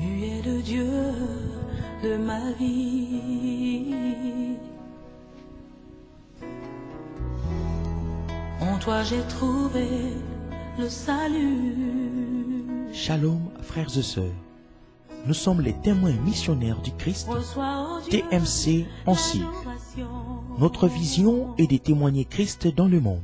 Tu es le Dieu de ma vie. En toi j'ai trouvé le salut. Shalom, frères et sœurs. Nous sommes les témoins missionnaires du Christ, TMC Ancir. Notre vision est de témoigner Christ dans le monde,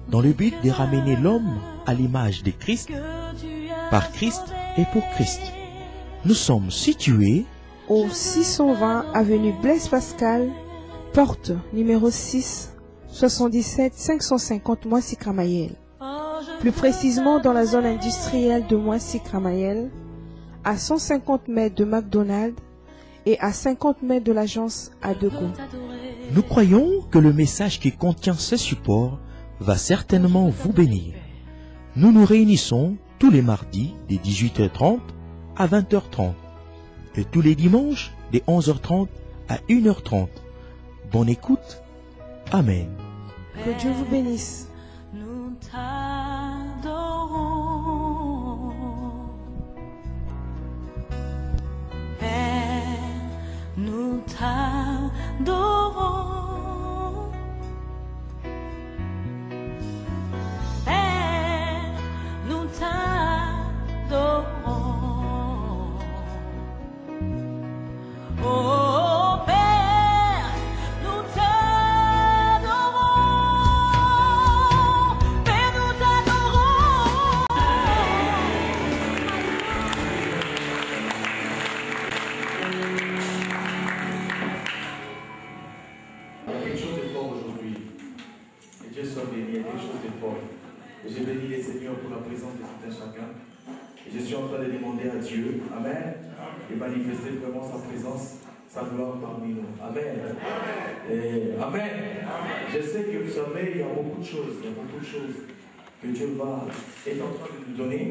dans le but de ramener l'homme à l'image de Christ, par Christ et pour Christ. Nous sommes situés au 620 avenue Blaise Pascal, porte numéro 6, 77 550 Moissy-Cramayel. Plus précisément dans la zone industrielle de Moissy-Cramayel, à 150 mètres de McDonald's et à 50 mètres de l'agence Adego. Nous croyons que le message qui contient ce support va certainement vous bénir. Nous nous réunissons tous les mardis de 18h30 à 20h30 et tous les dimanches de 11h30 à 1h30. Bonne écoute. Amen. Que Dieu vous bénisse. Nous t'adorons, Père, nous t'adorons, Père, nous t'adorons, oh Père, nous t'adorons, Père, nous t'adorons. Il y a quelque chose de fort aujourd'hui. Que Dieu soit béni, il y a quelque chose de fort. Et j'ai béni les Seigneurs pour la présence de tout un chacun. Et je suis en train de demander à Dieu, Amen, de manifester vraiment sa présence, sa gloire parmi nous. Amen. Et Amen. Je sais que vous savez, il y a beaucoup de choses que Dieu est en train de nous donner.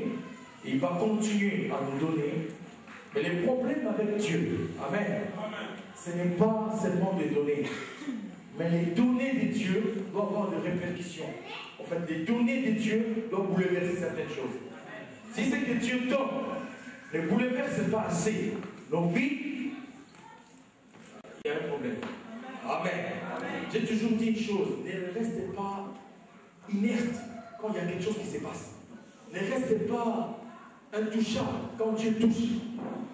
Il va continuer à nous donner. Mais le problème avec Dieu, Amen, ce n'est pas seulement de donner. Mais les données de Dieu doivent avoir des répercussions. En fait, les données de Dieu doivent bouleverser certaines choses. Si c'est que Dieu donne, ne bouleverse pas assez nos vies, il y a un problème. Amen. J'ai toujours dit une chose, ne restez pas inerte quand il y a quelque chose qui se passe. Ne restez pas intouchable quand Dieu touche.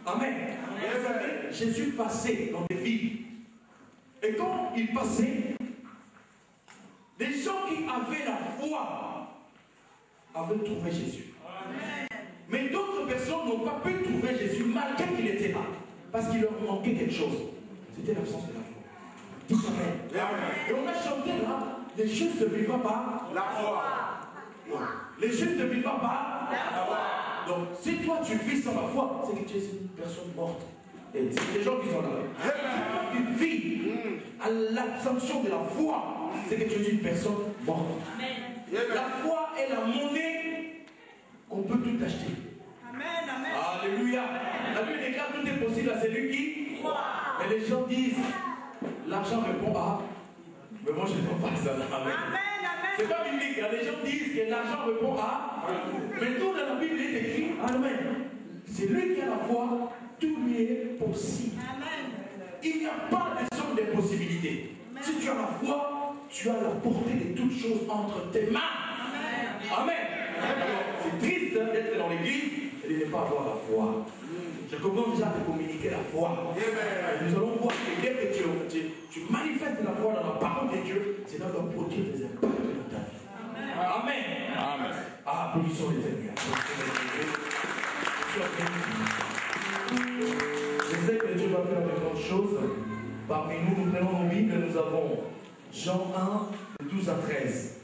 Amen. Vous savez, Jésus passait dans des villes. Et quand il passait, les gens qui avaient la foi avaient trouvé Jésus. Amen. Mais d'autres personnes n'ont pas pu trouver Jésus malgré qu'il était là. Parce qu'il leur manquait quelque chose. C'était l'absence de la foi. Dites Amen. Et on a chanté là, les justes ne vivent pas par la foi. Non. Les justes ne vivent pas par la foi. Donc si toi tu vis sans la foi, c'est que tu es une personne morte. Et c'est des gens qui sont là. Si toi tu vis à l'absorption de la foi, c'est que tu es une personne morte. Amen. La foi est la monnaie qu'on peut tout acheter. Amen, amen. Alléluia. La Bible déclare tout est possible à celui qui croit. Mais les gens disent, l'argent répond à. Mais moi je ne vois pas ça. Amen. Amen. C'est pas biblique. Les gens disent que l'argent répond à. Mais tout dans la Bible est écrit. Amen. C'est lui qui a la foi. Tout lui est possible. Amen. Il n'y a pas de zone de possibilités. Amen. Si tu as la foi, tu as la portée de toutes choses entre tes mains. Amen. Amen. C'est triste d'être dans l'église et de ne pas avoir la foi. Je commence déjà à te communiquer la foi. Amen. Nous allons voir que dès que tu manifestes la foi dans la parole de Dieu, c'est là qu'on va produire des impacts dans ta vie. Amen. Amen. Applaudissons les amis. Je sais que Dieu va faire de grandes choses. Parmi nous, nous prenons nos Bibles, nous avons Jean 1, 12 à 13.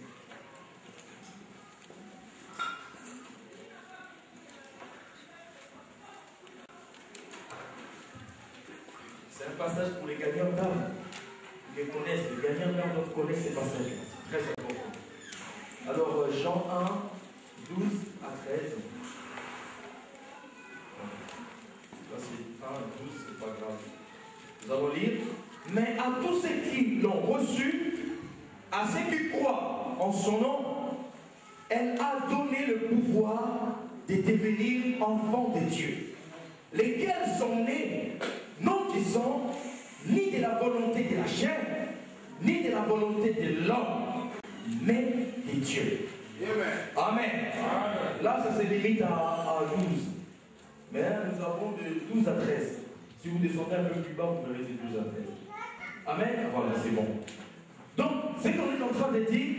C'est un passage pour les gagnants d'âme. Ils les connaissent, les gagnants d'âme doivent connaître ces passages. C'est très important. Alors, Jean 1, 12 à 13. C'est 12, c'est pas grave. Nous allons lire. Mais à tous ceux qui l'ont reçu, à ceux qui croient en son nom, elle a donné le pouvoir de devenir enfants de Dieu. lesquels sont nés non du sang, ni de la volonté de la chair, ni de la volonté de l'homme, mais de Dieu. Amen. Là, ça se limite à 12. Mais là, nous avons de 12 à 13. Si vous descendez un peu plus bas, vous verrez de 12 à 13. Amen. Voilà, c'est bon. Donc, ce qu'on est en train de dire,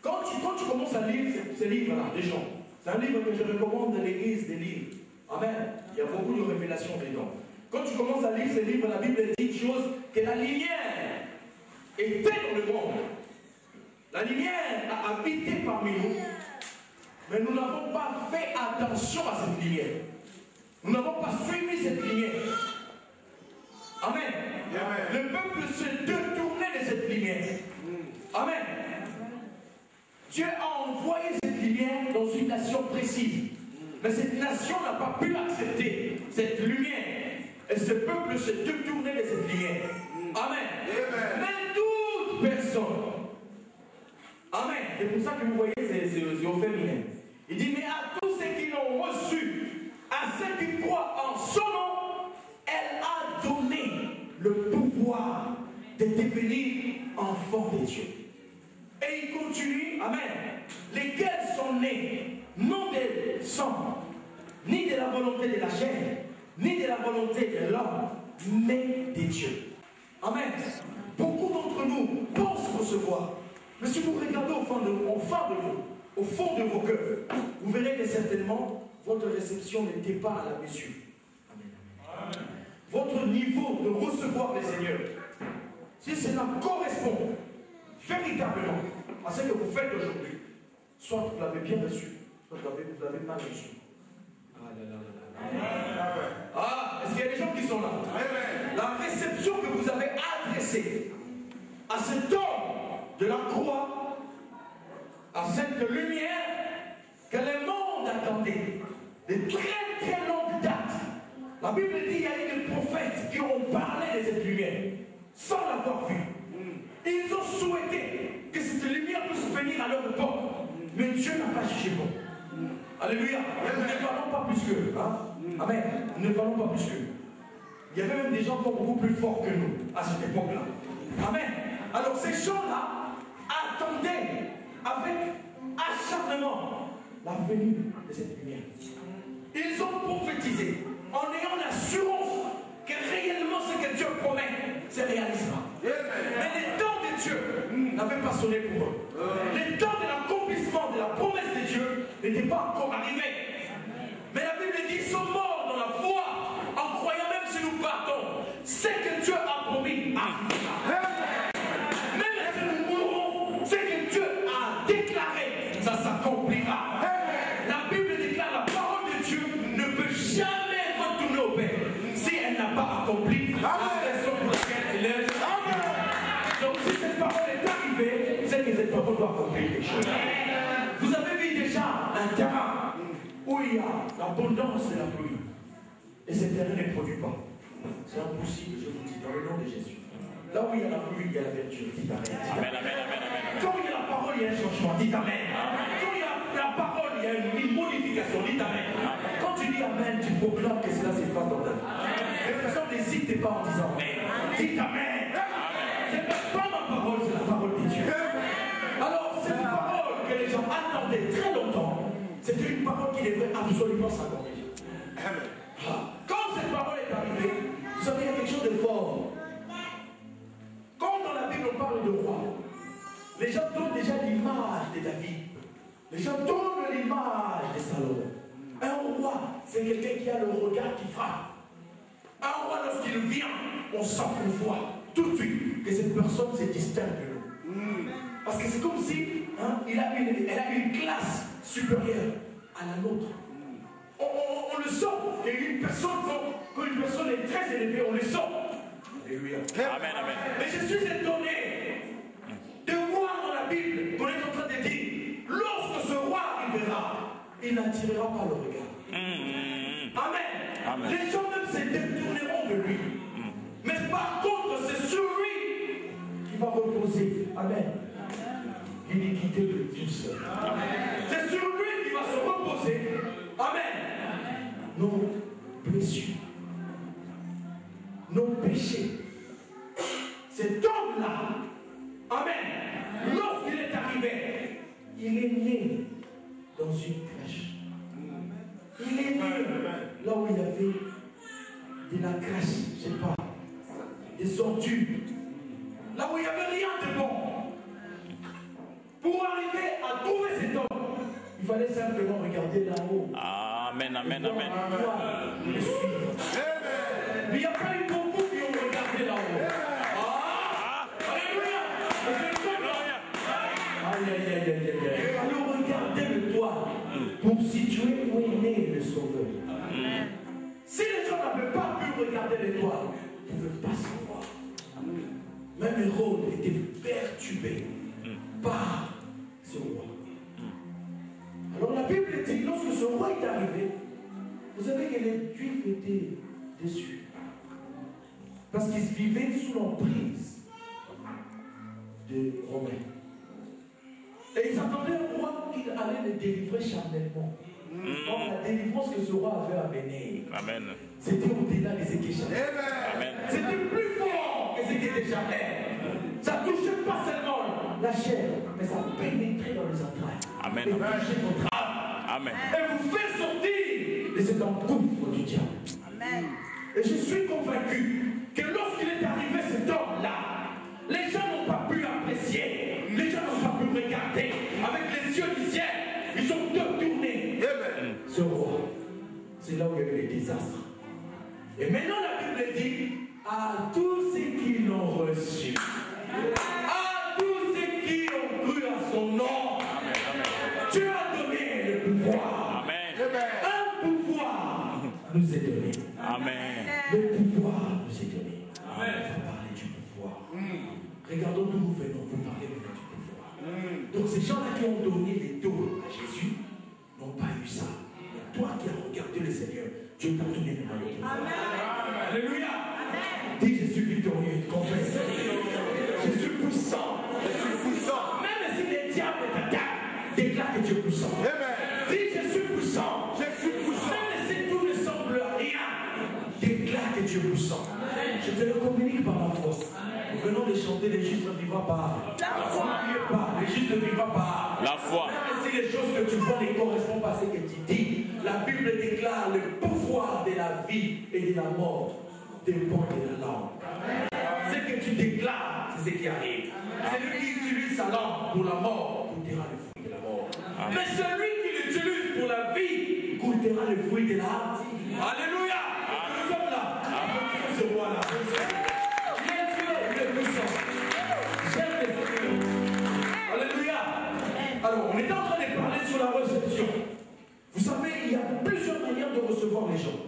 quand tu commences à lire ce livre-là, des gens, c'est un livre que je recommande à l'église de lire. Amen. Il y a beaucoup de révélations dedans. Quand tu commences à lire ce livre, la Bible dit une chose, que la lumière était dans le monde. La lumière a habité parmi nous, mais nous n'avons pas fait attention à cette lumière. Nous n'avons pas suivi cette lumière. Amen. Le peuple se détournait de cette lumière. Amen. Dieu a envoyé cette lumière dans une nation précise. Mais cette nation n'a pas pu accepter cette lumière. Et ce peuple se détournait de cette lumière. Amen. Mais toute personne. Amen. C'est pour ça que vous voyez, c'est au féminin. Il dit, mais à tous ceux qui l'ont reçu, à ceux qui croient en son nom, elle a donné le pouvoir de devenir enfants de Dieu. Et il continue, amen, lesquels sont nés, non de sang, ni de la volonté de la chair, ni de la volonté de l'homme, mais de Dieu. Amen. Beaucoup d'entre nous pensent recevoir. Mais si vous regardez au fond de vos cœurs, vous verrez que certainement votre réception n'était pas à la mesure. Amen. Votre niveau de recevoir le Seigneur, si cela correspond véritablement à ce que vous faites aujourd'hui, soit vous l'avez bien reçu, soit vous l'avez mal reçu. Ah, est-ce qu'il y a des gens qui sont là? La réception que vous avez adressée à cet homme de la croix, à cette lumière que le monde attendait, de très très longue date. La Bible dit qu'il y a eu des prophètes qui ont parlé de cette lumière sans l'avoir vue. Ils ont souhaité que cette lumière puisse venir à leur époque, mais Dieu n'a pas jugé bon. Alléluia. Nous ne valons pas plus qu'eux. Hein? Amen. Nous ne valons pas plus qu'eux. Il y avait même des gens beaucoup plus forts que nous à cette époque-là. Amen. Alors ces gens-là attendaient avec acharnement la venue de cette lumière. Ils ont prophétisé en ayant l'assurance que réellement ce que Dieu promet se réalisera. Mais les temps de Dieu n'avaient pas sonné pour eux. Les temps de l'accomplissement de la promesse de Dieu n'étaient pas encore arrivés. Mais la Bible dit qu'ils sont morts dans la foi en croyant même si nous partons. Ce que Dieu a promis arrivera. Même si nous mourrons, ce que Dieu a déclaré, ça s'accomplira. La Bible déclare la parole de Dieu ne peut jamais retourner au Père si elle n'a pas accompli la raison pour laquelle elle est. Donc si cette parole est arrivée, c'est que cette parole doit accomplir quelque chose. Vous avez vu déjà un terrain où il y a l'abondance de la pluie. Et ce terrain ne produit pas. C'est impossible, je vous dis, dans le nom de Jésus. Là où il y a la pluie, il y a la verdure. Dites amen. Quand il y a la parole, il y a un changement. Dites amen. Quand il y a la parole, il y a une modification. Dites amen. Quand tu dis amen, tu proclames que cela s'efface dans ta vie. Les personnes n'hésitent pas en disant amen. Dites amen. C'est pas ma parole, c'est la parole de Dieu. Alors, cette parole que les gens attendaient très longtemps, c'était une parole qui devrait absolument s'accomplir. Quand cette parole est arrivée, vous savez, il y a quelque chose de fort. Quand dans la Bible on parle de roi, les gens donnent déjà l'image de David. Les gens donnent l'image de Salomon. Un roi, c'est quelqu'un qui a le regard qui frappe. Un roi, lorsqu'il vient, on sent qu'on voit tout de suite que cette personne se distingue de nous. Parce que c'est comme si elle a une classe supérieure à la nôtre. On le sent. Et quand une personne est très élevée, on le sent. Alléluia. Amen, amen. Mais je suis étonné de voir dans la Bible qu'on est en train de dire, lorsque ce roi arrivera, il n'attirera pas le regard. Amen. Les gens même se détourneront de lui. Mais par contre, c'est sur lui qui va reposer. Amen. L'iniquité de Dieu seul. C'est sur lui qui va se reposer. Amen. Non, il est né dans une crèche. Il est né là où il y avait de la crèche, je sais pas, des ordures. Là où il n'y avait rien de bon. Pour arriver à trouver cet homme, il fallait simplement regarder là-haut. Amen, amen, amen. Le suivre. Mais il n'y a pas eu beaucoup qui ont regardé là-haut. Alléluia. Il fallait regarder le toit pour situer où est né le Sauveur. Si les gens n'avaient pas pu regarder le toit, ils ne pouvaient pas savoir. Même Hérode était perturbé par ce roi. Alors la Bible dit, lorsque ce roi est arrivé, vous savez que les Juifs étaient déçus. Parce qu'ils vivaient sous l'emprise des Romains. Et ils attendaient un roi qui allait les délivrer charnellement. Or, la délivrance que ce roi avait amenée, c'était au-delà de ce qui est charnel. C'était plus fort que ce qui était charnel. Ça ne touchait pas seulement la chair, mais ça pénétrait dans les entrailles. Amen. Et touchait votre âme. Amen. Et vous fait sortir de cet engouffre du diable. Amen. Et je suis convaincu que lorsqu'il est arrivé cet homme-là, les gens n'ont pas pu apprécier, les gens n'ont pas pu regarder avec les yeux du ciel. Ils ont détourné ce roi. C'est là où il y a eu les désastres. Et maintenant la Bible dit à tous ceux qui l'ont reçu, à tous ceux qui ont cru à son nom, Dieu a donné le pouvoir. Un pouvoir nous est donné. Amen. Le pouvoir nous est donné. On va parler du pouvoir. Regardons d'où nous venons pour parler maintenant du pouvoir. Donc ces gens-là qui ont donné les dons à Jésus n'ont pas eu ça. Mais toi qui as regardé le Seigneur, Dieu t'a donné maintenant le pouvoir. Alléluia. Dis je suis victorieux, confesse. Je suis puissant. Même si les diables t'attaquent, déclare que tu es puissant. Dis je suis puissant. Même si tout ne semble rien, déclare que tu es puissant. Je te le communique par la foi. Nous venons de chanter les justes ne vivra pas. La foi. Les justes ne vivra pas. La foi. Même si les choses que tu vois ne correspondent pas à ce que tu dis, la Bible déclare le pouvoir de la vie et de la mort dépend de la langue. Ce que tu déclares, c'est ce qui arrive. Celui qui utilise sa langue pour la mort goûtera le fruit de la mort. Mais celui qui l'utilise pour la vie goûtera le fruit de la vie. Alléluia. Nous sommes là. Ce roi-là. Alléluia. Alors, on est en train de parler sur la réception. Vous savez, il y a plusieurs manières de recevoir les gens.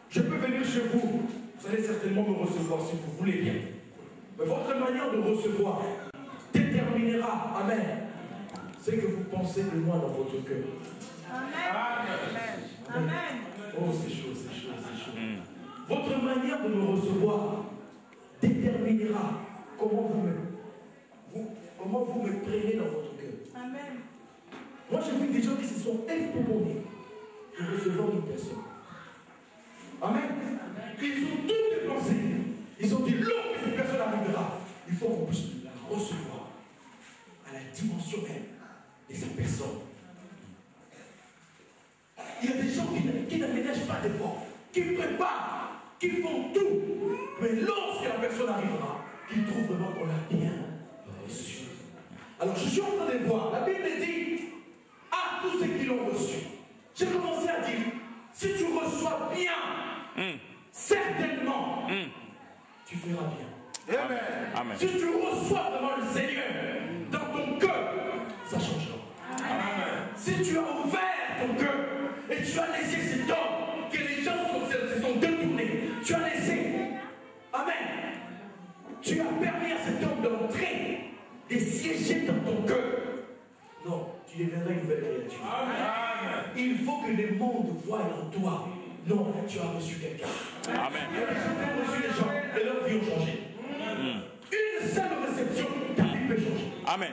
Je peux venir chez vous. Vous allez certainement me recevoir si vous voulez bien. Mais votre manière de recevoir déterminera, amen, ce que vous pensez de moi dans votre cœur. Amen. Amen. Oh, c'est chaud, c'est chaud, c'est chaud. Votre manière de me recevoir déterminera comment vous me prenez dans votre cœur. Amen. Moi, j'ai vu des gens qui se sont époumonnés pour recevoir une personne. Amen. Ils ont tout dépensé. Ils ont dit, lorsque cette personne arrivera, il faut qu'on puisse la recevoir à la dimension même de sa personne. Il y a des gens qui n'aménagent pas d'efforts, qui préparent, qui font tout. Mais lorsque la personne arrivera, qu'ils trouvent vraiment qu'on l'a bien reçu. Alors je suis en train de voir, la Bible dit, à tous ceux qui l'ont reçu. J'ai commencé à dire, si tu reçois bien, certainement, tu feras bien. Amen. Amen. Si tu reçois vraiment le Seigneur dans ton cœur, ça changera. Amen. Si tu as ouvert ton cœur et tu as laissé cet homme, que les gens se sont détournés, tu as laissé, amen, tu as permis à cet homme d'entrer, de siéger dans ton cœur. Non, tu deviendras une nouvelle créature. Amen. Il faut que le monde voie en toi. Non, tu as reçu quelqu'un. Amen. Il y a des gens qui ont reçu les gens et leur vie ont changé. Une seule réception, ta vie peut changer. Amen.